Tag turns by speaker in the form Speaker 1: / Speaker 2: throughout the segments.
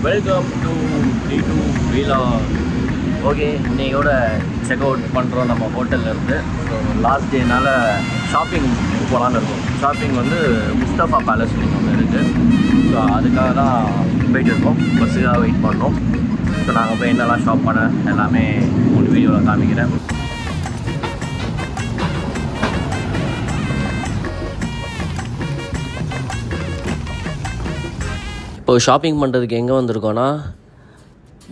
Speaker 1: Welcome to D2 Vlog. Okay, இன்னையோட check out பண்ணுறோம் நம்ம ஹோட்டல்லேருந்து. ஸோ லாஸ்ட் டேனால் ஷாப்பிங் போகலான்னு இருக்கோம். ஷாப்பிங் வந்து முஸ்தஃபா பேலஸ் ஒன்று இருக்குது. ஸோ அதுக்காக தான் போயிட்டு இருக்கோம். பஸ்ஸுக்காக வெயிட் பண்ணோம். ஸோ நாங்கள் போய் என்னெல்லாம் ஷாப் பண்ண எல்லாமே ஒரு வீடியோவில் காமிக்கிறேன். இப்போ ஷாப்பிங் பண்ணுறதுக்கு எங்கே வந்திருக்கோன்னா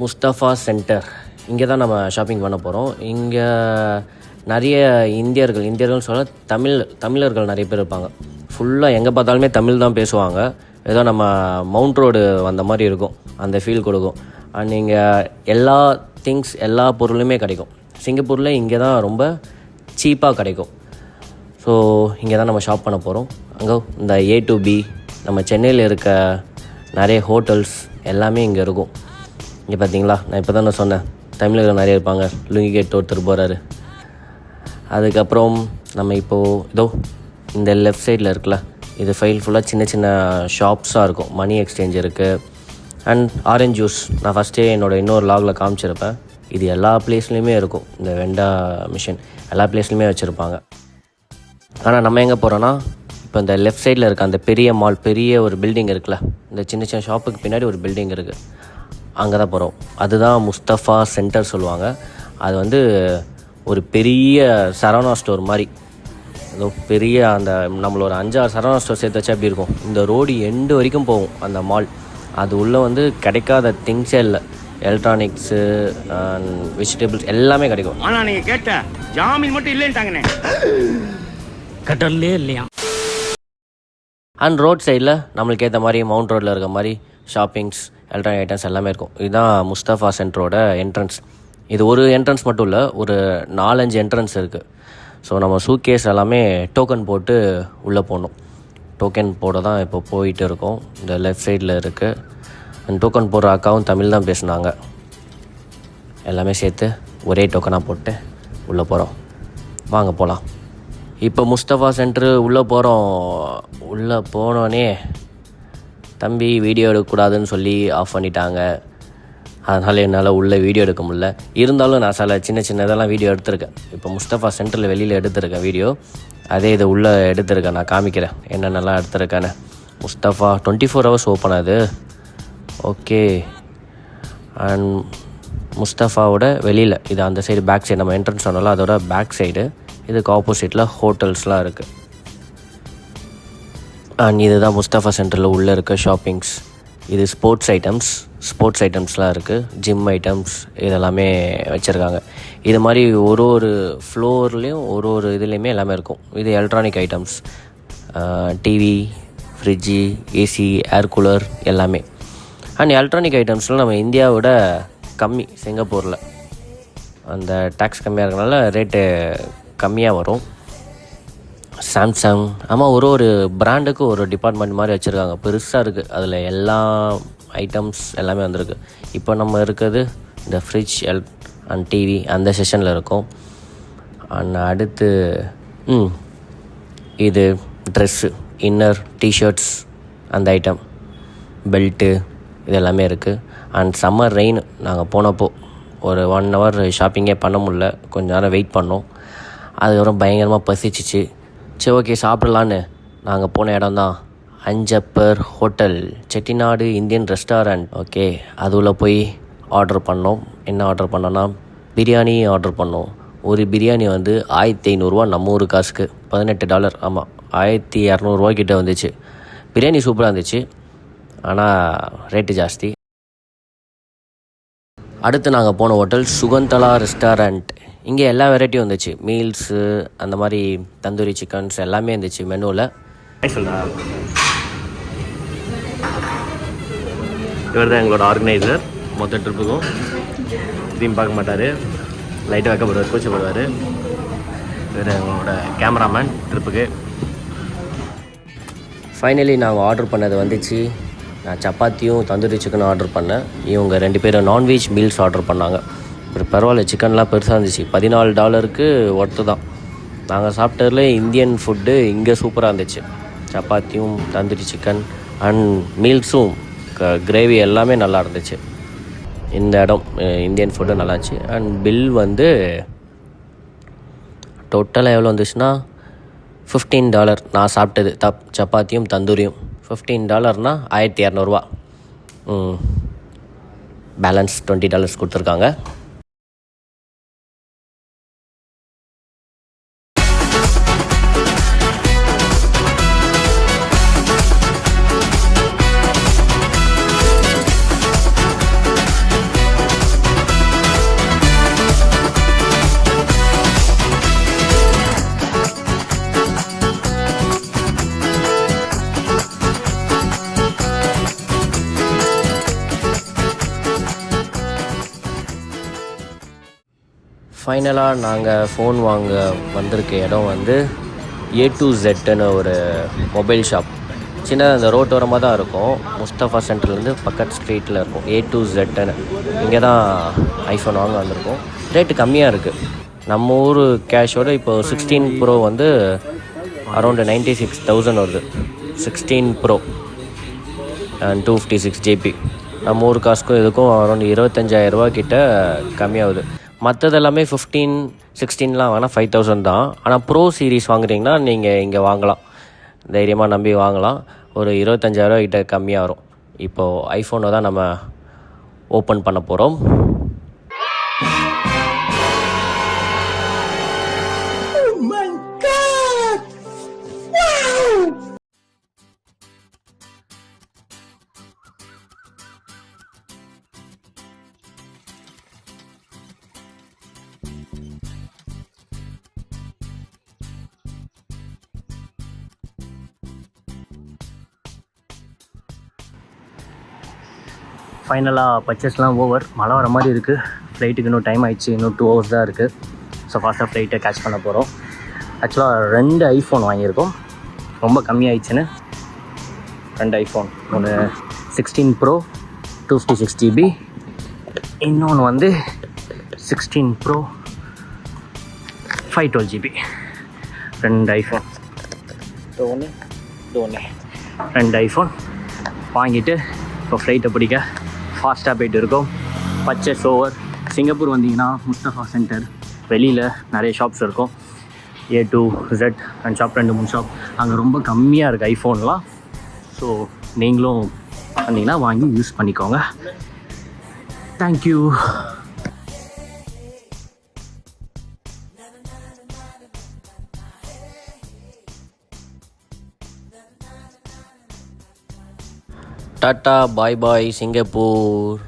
Speaker 1: முஸ்தஃபா சென்டர். இங்கே தான் நம்ம ஷாப்பிங் பண்ண போகிறோம். இங்கே நிறைய இந்தியர்கள் சொல்ல தமிழர்கள் நிறைய பேர் இருப்பாங்க. ஃபுல்லாக எங்கே பார்த்தாலுமே தமிழ் தான் பேசுவாங்க. ஏதோ நம்ம மவுண்ட் ரோடு வந்த மாதிரி இருக்கும், அந்த ஃபீல் கொடுக்கும். அண்ட் இங்கே எல்லா பொருளுமே கிடைக்கும். சிங்கப்பூரில் இங்கே தான் ரொம்ப சீப்பாக கிடைக்கும். ஸோ இங்கே தான் நம்ம ஷாப் பண்ண போகிறோம். அங்கே இந்த A to B நம்ம சென்னையில் இருக்க நிறைய ஹோட்டல்ஸ் எல்லாமே இங்கே இருக்கும். இங்கே பார்த்தீங்களா, நான் இப்போ தான் சொன்னேன் தமிழர்கள் நிறைய இருப்பாங்க. லுங்கி கேட் ஒருத்தர் போகிறாரு. அதுக்கப்புறம் நம்ம இப்போது இந்த லெஃப்ட் சைடில் இருக்குல்ல, இது ஃபைல் ஃபுல்லாக சின்ன சின்ன ஷாப்ஸாக இருக்கும். மணி எக்ஸ்சேஞ்ச் இருக்குது. அண்ட் ஆரஞ்ச் ஜூஸ் நான் ஃபஸ்ட்டே இன்னொரு லாகில் காமிச்சிருப்பேன். இது எல்லா பிளேஸ்லேயுமே இருக்கும். இந்த வெண்டா மிஷின் எல்லா பிளேஸ்லையுமே வச்சுருப்பாங்க. ஆனால் நம்ம எங்கே போகிறோன்னா, இப்போ இந்த லெஃப்ட் சைடில் இருக்க அந்த பெரிய மால், பெரிய ஒரு பில்டிங் இருக்குல்ல, இந்த சின்ன சின்ன ஷாப்புக்கு பின்னாடி ஒரு பில்டிங் இருக்குது, அங்கே தான் போகிறோம். அதுதான் முஸ்தஃபா சென்டர் சொல்லுவாங்க. அது வந்து ஒரு பெரிய சரவணா ஸ்டோர் மாதிரி. ஏதோ பெரிய அந்த நம்மளோட 5-6 சரவணா ஸ்டோர் சேர்த்து வச்சா எப்படி இருக்கும், இந்த ரோடு எண்டு வரைக்கும் போகும் அந்த மால். அது உள்ளே வந்து கிடைக்காத திங்ஸே இல்லை. எலக்ட்ரானிக்ஸு, வெஜிடபிள்ஸ் எல்லாமே கிடைக்கும்.
Speaker 2: ஆனால் நீங்கள் கேட்ட ஜாமீன் மட்டும் இல்லைன்ட்டாங்கண்ணே, கட்டர்லே இல்லையா.
Speaker 1: அண்ட் ரோட் சைடில் நம்மளுக்கு ஏற்ற மாதிரி மவுண்ட் ரோட்டில் இருக்க மாதிரி ஷாப்பிங்ஸ், எலக்ட்ரானிக் ஐட்டம்ஸ் எல்லாமே இருக்கும். இதுதான் முஸ்தஃபா சென்டரோட என்ட்ரன்ஸ். இது ஒரு என்ட்ரன்ஸ் மட்டும் இல்லை, ஒரு 4-5 என்ட்ரன்ஸ் இருக்குது. ஸோ நம்ம சூட்கேஸ் எல்லாமே டோக்கன் போட்டு உள்ளே போகணும். டோக்கன் போட தான் இப்போ போயிட்டு இருக்கோம். இந்த லெஃப்ட் சைடில் இருக்குது. அந்த டோக்கன் போடுற அக்காவும் தமிழ் தான் பேசுனாங்க. எல்லாமே சேர்த்து ஒரே டோக்கனாக போட்டு உள்ளே போகிறோம். வாங்க போகலாம். இப்போ முஸ்தஃபா சென்டரு உள்ளே போகிறோம். உள்ளே போனோடனே தம்பி வீடியோ எடுக்கக்கூடாதுன்னு சொல்லி ஆஃப் பண்ணிட்டாங்க. அதனால் என்னால் உள்ளே வீடியோ எடுக்க முடியல. இருந்தாலும் நான் சில சின்ன இதெல்லாம் வீடியோ எடுத்திருக்கேன். இப்போ முஸ்தஃபா சென்டரில் வெளியில் எடுத்திருக்கேன் வீடியோ. அதே இது உள்ளே எடுத்திருக்கேன். நான் காமிக்கிறேன் என்னென்னலாம் எடுத்திருக்கேன்னு. முஸ்தஃபா 24 hours ஓப்பன் ஆகுது. ஓகே. அண்ட் முஸ்தஃபாவோட வெளியில் இது அந்த சைடு பேக் சைடு, நம்ம என்ட்ரன்ஸ் சொன்னாலும் அதோட பேக் சைடு, இதுக்கு ஆப்போசிட்டில் ஹோட்டல்ஸ்லாம் இருக்குது. அண்ட் இதுதான் முஸ்தஃபா சென்டரில் உள்ளே இருக்க ஷாப்பிங்ஸ். இது ஸ்போர்ட்ஸ் ஐட்டம்ஸ்லாம் இருக்குது. ஜிம் ஐட்டம்ஸ் இதெல்லாமே வச்சுருக்காங்க. இது மாதிரி ஒரு ஃப்ளோர்லேயும் ஒரு இதுலேயுமே எல்லாமே இருக்கும். இது electronic items, TV, fridge, AC, air cooler எல்லாமே. அண்ட் எலக்ட்ரானிக் ஐட்டம்ஸ்லாம் நம்ம இந்தியாவோட கம்மி. சிங்கப்பூரில் அந்த டேக்ஸ் கம்மியாக இருக்கனால ரேட்டு கம்மியாக வரும். சாம்சங், ஆமாம், ஒரு பிராண்டுக்கு ஒரு டிபார்ட்மெண்ட் மாதிரி வச்சுருக்காங்க. பெருசாக இருக்குது. அதில் எல்லா ஐட்டம்ஸ் எல்லாமே வந்திருக்கு. இப்போ நம்ம இருக்கிறது இந்த ஃப்ரிட்ஜ் அண்ட் டிவி அந்த செஷனில் இருக்கும். அண்ட் அடுத்து இது ட்ரெஸ்ஸு, இன்னர், டிஷர்ட்ஸ், அந்த ஐட்டம், பெல்ட்டு, இது எல்லாமே இருக்குது. And summer rain. நாங்கள் போனப்போ ஒரு 1 hour ஷாப்பிங்கே பண்ண முடியல. கொஞ்சம் நேரம் வெயிட் பண்ணோம். அதுக்கப்புறம் பயங்கரமாக பசிச்சிச்சு. சரி, ஓகே சாப்பிட்லான்னு நாங்கள் போன இடம் தான் Anjappar hotel, Chettinad Indian restaurant. Okay, அதுக்குள்ளே போய் ஆர்டர் பண்ணோம். என்ன ஆர்டர் பண்ணோன்னா பிரியாணி ஆர்டர் பண்ணோம். ஒரு பிரியாணி வந்து 1500 நம்ம ஊர் காசுக்கு $18. ஆமாம், 1200 கிட்டே வந்துச்சு. பிரியாணி சூப்பராக இருந்துச்சு, ஆனால் ரேட்டு ஜாஸ்தி. அடுத்து நாங்கள் போன ஹோட்டல் சுகந்தலா ரெஸ்டாரண்ட். இங்கே எல்லா வெரைட்டியும் வந்துச்சு. மீல்ஸு, அந்த மாதிரி தந்தூரி சிக்கன்ஸ் எல்லாமே இருந்துச்சு மெனுவில். இவர் தான் எங்களோட ஆர்கனைசர். மொத்த ட்ரிப்புக்கும் இதையும் பார்க்க மாட்டார், லைட்டாக வைக்கப்படுவார், கூச்சப்படுவார். இவர் எங்களோட கேமராமேன் ட்ரிப்புக்கு. ஃபைனலி நாங்கள் ஆர்டர் பண்ணது வந்துச்சு. நான் சப்பாத்தியும் தந்தூரி சிக்கனும் ஆர்டர் பண்ணேன். இவங்க 2 பேரும் நான்வெஜ் மீல்ஸ் ஆர்டர் பண்ணாங்க. பரவாயில்ல, சிக்கன்லாம் பெருசாக இருந்துச்சு. $14 ஒர்த்து தான். நாங்கள் சாப்பிட்டதுல இந்தியன் ஃபுட்டு இங்கே சூப்பராக இருந்துச்சு. சப்பாத்தியும் தந்தூரி சிக்கன் அண்ட் மீல்ஸும் கிரேவி எல்லாமே நல்லா இருந்துச்சு. இந்த இடம் இந்தியன் ஃபுட்டு நல்லாச்சு. அண்ட் பில் வந்து டோட்டலாக எவ்வளோ வந்துச்சுன்னா $15. நான் சாப்பிட்டது சப்பாத்தியும் தந்தூரியும் $15 $1200. பேலன்ஸ் $20 கொடுத்துருக்காங்க. ஃபைனலாக நாங்கள் ஃபோன் வாங்க வந்திருக்க இடம் வந்து A2Zன்னு ஒரு மொபைல் ஷாப். சின்னதாக அந்த ரோட்டோரமாக தான் இருக்கும். முஸ்தஃபா சென்டர்லேருந்து பக்கத்து ஸ்ட்ரீட்டில் இருக்கும் A2Zன்னு. இங்கே தான் ஐஃபோன் வாங்க வந்திருக்கோம். ரேட்டு கம்மியாக இருக்குது. நம்ம ஊர் கேஷோட இப்போ 16 ப்ரோ வந்து அரௌண்டு 96,000 வருது. 16 ப்ரோ அண்ட் 256 GB. நம்ம ஊர் காசுக்கும் இதுக்கும் அரௌண்ட் 25,000 கிட்ட கம்மியாகுது. மற்றது எல்லாமே 15, 16லாம் வேணால் 5,000 தான். ஆனால் ப்ரோ சீரீஸ் வாங்குறீங்கன்னா நீங்கள் இங்கே வாங்கலாம், தைரியமாக நம்பி வாங்கலாம். ஒரு 25,000 கிட்ட கம்மியாக வரும். இப்போது ஐஃபோனை தான் நம்ம ஓப்பன் பண்ண போகிறோம். ஃபைனலாக பர்ச்சேஸ்லாம் ஓவர். மழை வர மாதிரி இருக்குது. ஃப்ளைட்டுக்கு இன்னும் டைம் ஆகிடுச்சு. இன்னும் 2 hours தான் இருக்குது. ஸோ ஃபாஸ்ட்டாக ஃப்ளைட்டை கேட்ச் பண்ண போகிறோம். ஆக்சுவலாக 2 ஐஃபோன் வாங்கியிருக்கோம். ரொம்ப கம்மியாகிடுச்சுன்னு 2 ஐஃபோன். ஒன்று 16 ப்ரோ 256 GB, இன்னொன்று வந்து 16 ப்ரோ 512 GB. 2 ஐஃபோன். ஒன்று 2 ஐஃபோன் வாங்கிட்டு இப்போ ஃப்ளைட்டை பிடிக்க ஃபாஸ்ட்டாக போய்ட்டு இருக்கோம். Purchase over. சிங்கப்பூர் வந்தீங்கன்னா முஸ்தஃபா சென்டர் வெளியில் நிறைய ஷாப்ஸ் இருக்கும். A2Z and shop 2-3 shop. அங்கே ரொம்ப கம்மியாக இருக்குது ஐஃபோன்லாம். ஸோ நீங்களும் வந்தீங்கன்னா வாங்கி யூஸ் பண்ணிக்கோங்க. தேங்க்யூ. டாட்டா, பாய் பாய் சிங்கப்பூர்.